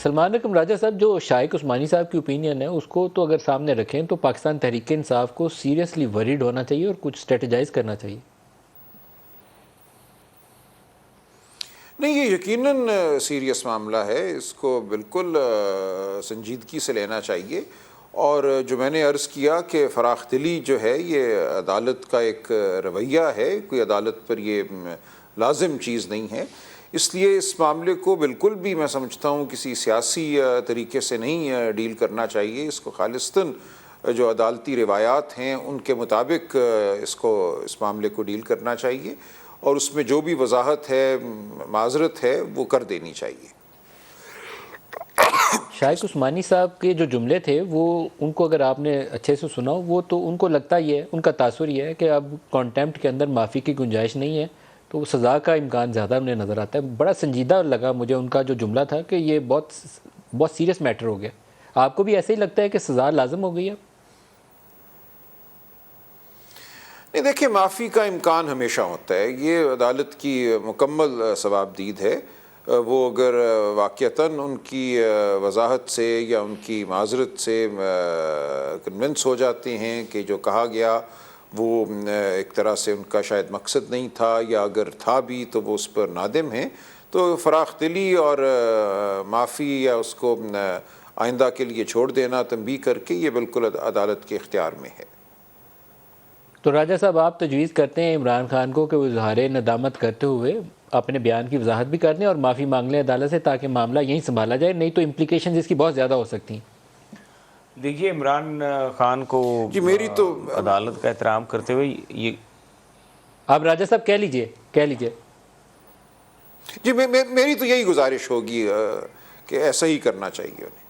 سلمان اکرم راجہ صاحب، جو شائق عثمانی صاحب کی اوپینین ہے اس کو تو اگر سامنے رکھیں تو پاکستان تحریک انصاف کو سیریسلی وریڈ ہونا چاہیے اور کچھ اسٹریٹجائز کرنا چاہیے. نہیں، یہ یقیناً سیریس معاملہ ہے، اس کو بالکل سنجیدگی سے لینا چاہیے. اور جو میں نے عرض کیا کہ فراخ دلی جو ہے یہ عدالت کا ایک رویہ ہے، کوئی عدالت پر یہ لازم چیز نہیں ہے. اس لیے اس معاملے کو بالکل بھی میں سمجھتا ہوں کسی سیاسی طریقے سے نہیں ڈیل کرنا چاہیے. اس کو خالصتاً جو عدالتی روایات ہیں ان کے مطابق اس معاملے کو ڈیل کرنا چاہیے، اور اس میں جو بھی وضاحت ہے، معذرت ہے، وہ کر دینی چاہیے. شائق عثمانی صاحب کے جو جملے تھے وہ ان کو اگر آپ نے اچھے سے سنا وہ تو ان کو لگتا یہ ہے، ان کا تاثر یہ ہے کہ اب کانٹیمپٹ کے اندر معافی کی گنجائش نہیں ہے، تو سزا کا امکان زیادہ انہیں نظر آتا ہے. بڑا سنجیدہ لگا مجھے ان کا جو جملہ تھا کہ یہ بہت سیریس میٹر ہو گیا. آپ کو بھی ایسے ہی لگتا ہے کہ سزا لازم ہو گئی ہے؟ نہیں، دیکھیں، معافی کا امکان ہمیشہ ہوتا ہے، یہ عدالت کی مکمل ثوابدید ہے. وہ اگر واقعتاً ان کی وضاحت سے یا ان کی معذرت سے کنونس ہو جاتے ہیں کہ جو کہا گیا وہ ایک طرح سے ان کا شاید مقصد نہیں تھا، یا اگر تھا بھی تو وہ اس پر نادم ہیں، تو فراخ دلی اور معافی یا اس کو آئندہ کے لیے چھوڑ دینا تنبیہ کر کے یہ بالکل عدالت کے اختیار میں ہے. تو راجہ صاحب، آپ تجویز کرتے ہیں عمران خان کو کہ وہ اظہار ندامت کرتے ہوئے اپنے بیان کی وضاحت بھی کر دیں اور معافی مانگ لیں عدالت سے، تاکہ معاملہ یہیں سنبھالا جائے، نہیں تو امپلیکیشنز اس کی بہت زیادہ ہو سکتی ہیں. دیکھیے، عمران خان کو جی میری تو عدالت کا احترام کرتے ہوئے یہ آپ راجہ صاحب کہہ لیجئے. جی میری تو یہی گزارش ہوگی کہ ایسا ہی کرنا چاہیے انہیں.